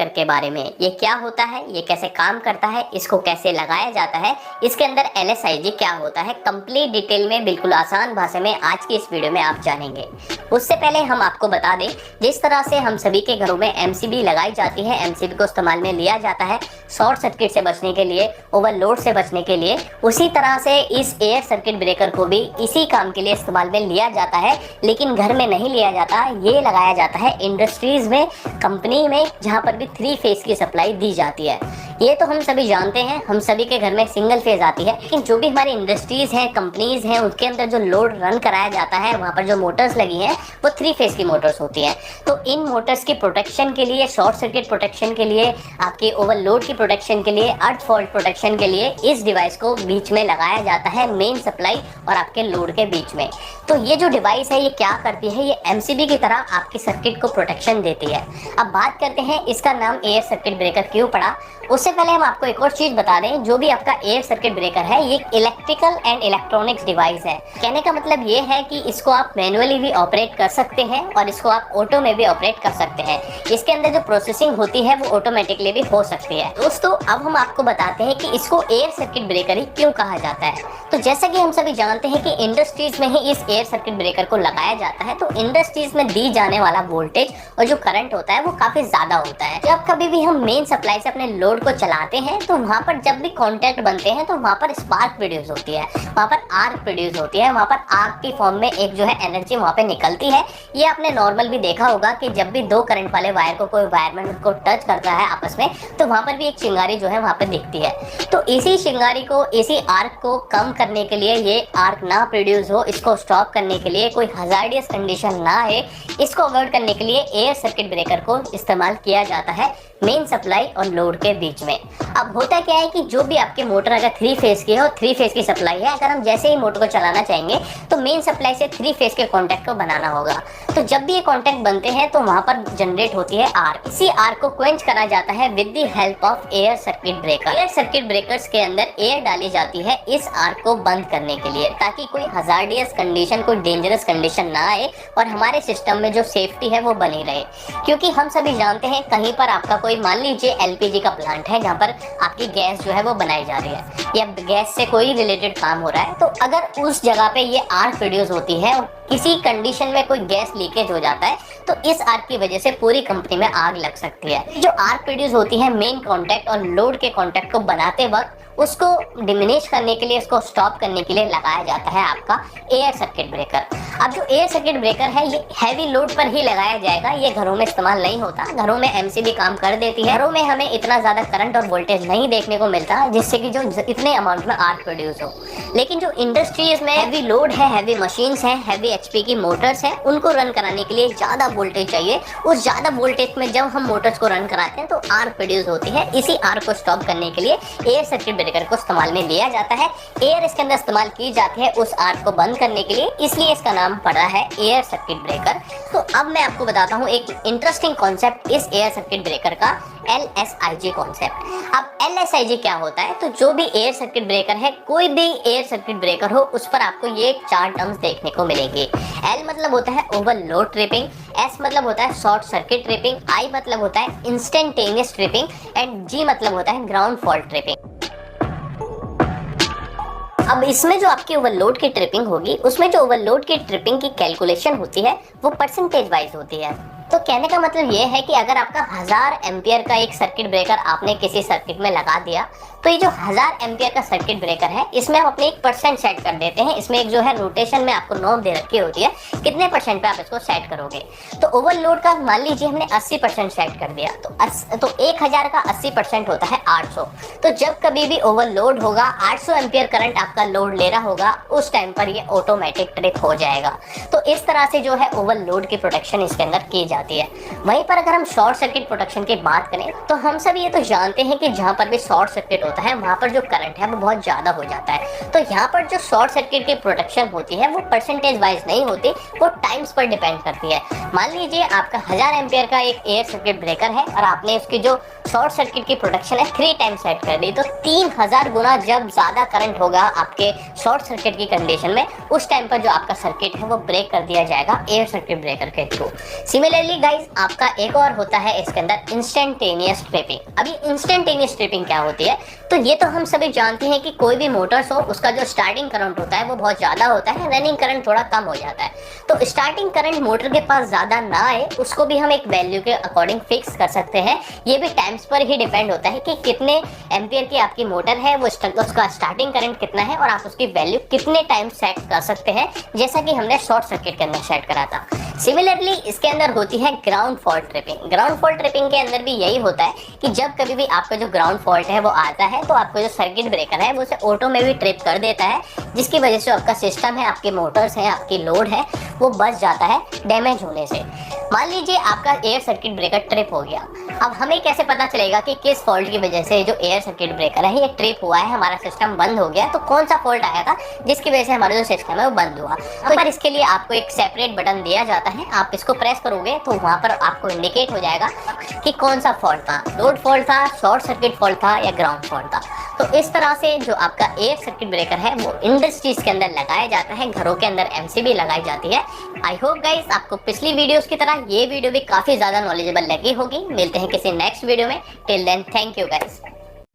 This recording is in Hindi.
ब्रेकर के बारे में। ये क्या होता है, ये कैसे काम करता है, इसको कैसे लगाया जाता है, इसके अंदर LSIG क्या होता है, कंप्लीट डिटेल में बिल्कुल आसान भाषा में आज की इस वीडियो में आप जानेंगे। उससे पहले हम आपको बता दें, जिस तरह से हम सभी के घरों में MCB लगाई जाती है, MCB को इस्तेमाल में लिया जाता है शॉर्ट सर्किट से बचने के लिए, ओवरलोड से बचने के लिए, उसी तरह से इस एयर सर्किट ब्रेकर को भी इसी काम के लिए इस्तेमाल में लिया जाता है। लेकिन घर में नहीं लिया जाता, ये लगाया जाता है इंडस्ट्रीज में, कंपनी में, जहाँ पर भी 3 फेज की सप्लाई दी जाती है। ये तो हम सभी जानते हैं, हम सभी के घर में सिंगल फेज आती है, लेकिन जो भी हमारी इंडस्ट्रीज हैं, कंपनीज हैं, उसके अंदर जो लोड रन कराया जाता है, वहाँ पर जो मोटर्स लगी हैं वो 3 फेज की मोटर्स होती हैं। तो इन मोटर्स की प्रोटेक्शन के लिए, शॉर्ट सर्किट प्रोटेक्शन के लिए, आपके ओवरलोड की प्रोटेक्शन के लिए, अर्थ फॉल्ट प्रोटेक्शन के लिए इस डिवाइस को बीच में लगाया जाता है, मेन सप्लाई और आपके लोड के बीच में। तो ये जो डिवाइस है ये क्या करती है, ये MCB की तरह आपके सर्किट को प्रोटेक्शन देती है। अब बात करते हैं इसका नाम एयर सर्किट ब्रेकर क्यों पड़ा। उससे पहले हम आपको एक और चीज बता दें, जो भी आपका एयर सर्किट ब्रेकर है ये इलेक्ट्रिकल एंड इलेक्ट्रॉनिक्स डिवाइस है। कहने का मतलब ये है कि इसको आप मैनुअली भी ऑपरेट कर सकते हैं और इसको आप ऑटो में भी ऑपरेट कर सकते हैं। इसके अंदर जो प्रोसेसिंग होती है वो ऑटोमेटिकली भी हो सकती है। दोस्तों अब हम आपको बताते हैं कि इसको एयर सर्किट ब्रेकर ही क्यों कहा जाता है। तो जैसा कि हम सभी जानते हैं कि इंडस्ट्रीज में ही इस एयर सर्किट ब्रेकर को लगाया जाता है, तो इंडस्ट्रीज में दी जाने वाला वोल्टेज और जो करंट होता है वो काफी ज्यादा होता है। जब कभी भी हम मेन सप्लाई से अपने लोड को चलाते हैं तो वहाँ पर जब भी कॉन्टैक्ट बनते हैं तो वहाँ पर स्पार्क प्रोड्यूस होती है, वहाँ पर आर्क प्रोड्यूस होती है, वहाँ पर आग की फॉर्म में एक जो है एनर्जी वहाँ पे निकलती है। ये आपने नॉर्मल भी देखा होगा कि जब भी 2 करंट वाले वायर को कोई वायर में उसको टच करता है आपस में, तो वहाँ पर भी एक चिंगारी जो है वहाँ पे दिखती है। तो इसी चिंगारी को, इसी आर्क को कम करने के लिए, ये आर्क ना प्रोड्यूस हो, इसको स्टॉप करने के लिए, कोई हजार्डियस कंडीशन ना है, इसको अवॉइड करने के लिए एयर सर्किट ब्रेकर को इस्तेमाल किया जाता है मेन सप्लाई और लोड के बीच में। अब होता क्या है कि जो भी आपके मोटर अगर 3 फेज की है और 3 फेज की सप्लाई है, अगर हम जैसे ही मोटर को चलाना चाहेंगे तो मेन सप्लाई से 3 फेज के कॉन्टैक्ट को बनाना होगा। तो जब भी ये कॉन्टैक्ट बनते हैं तो वहां पर जनरेट होती है आर्क। इसी आर्क को क्वेंच करा जाता है with the help of air circuit breaker. Air circuit breakers के अंदर एयर डाली जाती है इस आर्क को बंद करने के लिए, ताकि कोई हजार्डियस कंडीशन, कोई डेंजरस कंडीशन ना आए और हमारे सिस्टम में जो सेफ्टी है वो बनी रहे। क्योंकि हम सभी जानते हैं कहीं पर आपका कोई, मान लीजिए LPG का प्लांट है जहाँ पर आपकी गैस जो है वो बनाई जा रही है या गैस से कोई रिलेटेड काम हो रहा है, तो अगर उस जगह पे ये आर्क प्रोड्यूस होती है और किसी कंडीशन में कोई गैस लीकेज हो जाता है तो इस आर्क की वजह से पूरी कंपनी में आग लग सकती है। जो आर्क प्रोड्यूस होती है मेन कॉन्टैक्ट और लोड के कॉन्टैक्ट को बनाते वक्त, उसको डिमिनिश करने के लिए, उसको स्टॉप करने के लिए लगाया जाता है आपका एयर सर्किट ब्रेकर। अब जो एयर सर्किट ब्रेकर है ये हैवी लोड पर ही लगाया जाएगा, ये घरों में इस्तेमाल नहीं होता। घरों में MCB काम कर देती है, घरों में हमें इतना ज्यादा करंट और वोल्टेज नहीं देखने को मिलता जिससे कि जो इतने अमाउंट में आर्क प्रोड्यूस हो। लेकिन जो इंडस्ट्रीज में हैवी लोड है, हैवी मशीन्स हैं, हैवी HP की मोटर्स हैं, उनको रन कराने के लिए ज्यादा वोल्टेज चाहिए। उस ज्यादा वोल्टेज में जब हम मोटर्स को रन कराते हैं तो आर्क प्रोड्यूस होती है। इसी आर्क को स्टॉप करने के लिए एयर सर्किट ब्रेकर को इस्तेमाल में लिया जाता है। एयर इसके अंदर इस्तेमाल की जाती है उस आर्क को बंद करने के लिए, इसलिए इसका नाम पड़ा है एयर सर्किट ब्रेकर। तो अब मैं आपको बताता हूँ एक इंटरेस्टिंग कॉन्सेप्ट इस एयर सर्किट ब्रेकर का, LSIG कॉन्सेप्ट। अब LSIG क्या होता है, तो जो भी एयर सर्किट ब्रेकर है, कोई भी एयर सर्किट ब्रेकर हो, उस पर आपको ये 4 टर्म्स देखने को मिलेंगे। L मतलब होता है ओवरलोड ट्रिपिंग, S मतलब होता है शॉर्ट सर्किट ट्रिपिंग, I मतलब होता है इंस्टेंटेनियस ट्रिपिंग एंड G मतलब होता है ग्राउंड फॉल्ट ट्रिपिंग। अब इसमें जो आपकी ओवरलोड की ट्रिपिंग होगी, उसमें जो ओवरलोड की ट्रिपिंग की कैलकुलेशन होती है वो परसेंटेज वाइज होती है। तो कहने का मतलब ये है कि अगर आपका 1000 एम्पियर का एक सर्किट ब्रेकर आपने किसी सर्किट में लगा दिया, तो ये जो 1000 एम्पियर का सर्किट ब्रेकर है इसमें हम अपने 1% सेट कर देते हैं। इसमें एक जो है रोटेशन में आपको नॉब दे रखी होती है, कितने % पे आप इसको सेट करोगे। तो ओवरलोड का मान लीजिए हमने 80% सेट कर दिया, तो 1000 का 80% होता है 800। तो जब कभी भी ओवरलोड होगा, 800 एम्पियर करंट आपका लोड ले रहा होगा, उस टाइम पर ये ऑटोमेटिक ट्रिप हो जाएगा। तो इस तरह से जो है ओवरलोड की प्रोटेक्शन इसके अंदर की जाती है। वहीं पर अगर हम शॉर्ट सर्किट प्रोटेक्शन की बात करें तो हम सब ये तो जानते हैं कि जहां पर भी शॉर्ट सर्किट होता है वहां पर जो करंट है वो बहुत ज्यादा हो जाता है। तो यहाँ पर जो शॉर्ट सर्किट की प्रोटेक्शन होती है वो परसेंटेज वाइज नहीं होती, वो टाइम्स पर डिपेंड करती है। मान लीजिए आपका 1000 एम्पियर का एक एयर सर्किट ब्रेकर है और आपने उसकी जो शॉर्ट सर्किट की प्रोटेक्शन है 3 टाइम्स सेट कर दी, तो 3000 गुना जब ज्यादा करंट होगा आपके शॉर्ट सर्किट की कंडीशन में उस टाइम पर जो आपका सर्किट है वो ब्रेक कर दिया जाएगा एयर सर्किट ब्रेकर के थ्रू। सिमिलरली गाइस, आपका एक और होता है इसके अंदर इंस्टेंटेनियस ट्रिपिंग। अभी इंस्टेंटेनियस ट्रिपिंग क्या होती है, तो ये तो हम सभी जानते हैं कि कोई भी मोटर्स हो उसका जो स्टार्टिंग करंट होता है वो बहुत ज़्यादा होता है, रनिंग करंट थोड़ा कम हो जाता है। तो स्टार्टिंग करंट मोटर के पास ज़्यादा ना आए उसको भी हम एक वैल्यू के अकॉर्डिंग फिक्स कर सकते हैं। ये भी टाइम्स पर ही डिपेंड होता है कि कितने एम्पियर की आपकी मोटर है, वो उसका स्टार्टिंग करंट कितना है और आप उसकी वैल्यू कितने टाइम सेट कर सकते हैं, जैसा कि हमने शॉर्ट सर्किट के अंदर सेट करा था। सिमिलरली इसके अंदर होती है ground fault tripping. Ground fault tripping के अंदर भी यही होता है कि जब कभी भी आपका जो ग्राउंड फॉल्ट है वो आता है तो आपको जो सर्किट ब्रेकर है वो उसे ऑटो में भी ट्रिप कर देता है, जिसकी वजह से आपका सिस्टम है, आपके मोटर्स हैं, आपकी लोड है, वो बच जाता है डैमेज होने से। मान लीजिए आपका एयर सर्किट ब्रेकर ट्रिप हो गया। अब हमें कैसे पता चलेगा कि किस फॉल्ट की वजह से जो एयर सर्किट ब्रेकर है ये ट्रिप हुआ है, हमारा सिस्टम बंद हो गया, तो कौन सा फॉल्ट आया था जिसकी वजह से हमारा जो सिस्टम है वो बंद हुआ। तो पर इसके लिए आपको एक सेपरेट बटन दिया जाता है, आप इसको प्रेस करोगे तो वहाँ पर आपको इंडिकेट हो जाएगा कि कौन सा फॉल्ट था, लोड फॉल्ट था, शॉर्ट सर्किट फॉल्ट था या ग्राउंड फॉल्ट था। तो इस तरह से जो आपका एयर सर्किट ब्रेकर है वो इंडस्ट्रीज के अंदर लगाया जाता है, घरों के अंदर एमसीबी लगाई जाती है। आई होप गाइस आपको पिछली वीडियोस की तरह ये वीडियो भी काफी ज्यादा नॉलेजेबल लगी होगी। मिलते हैं किसी नेक्स्ट वीडियो में। Till then thank you guys.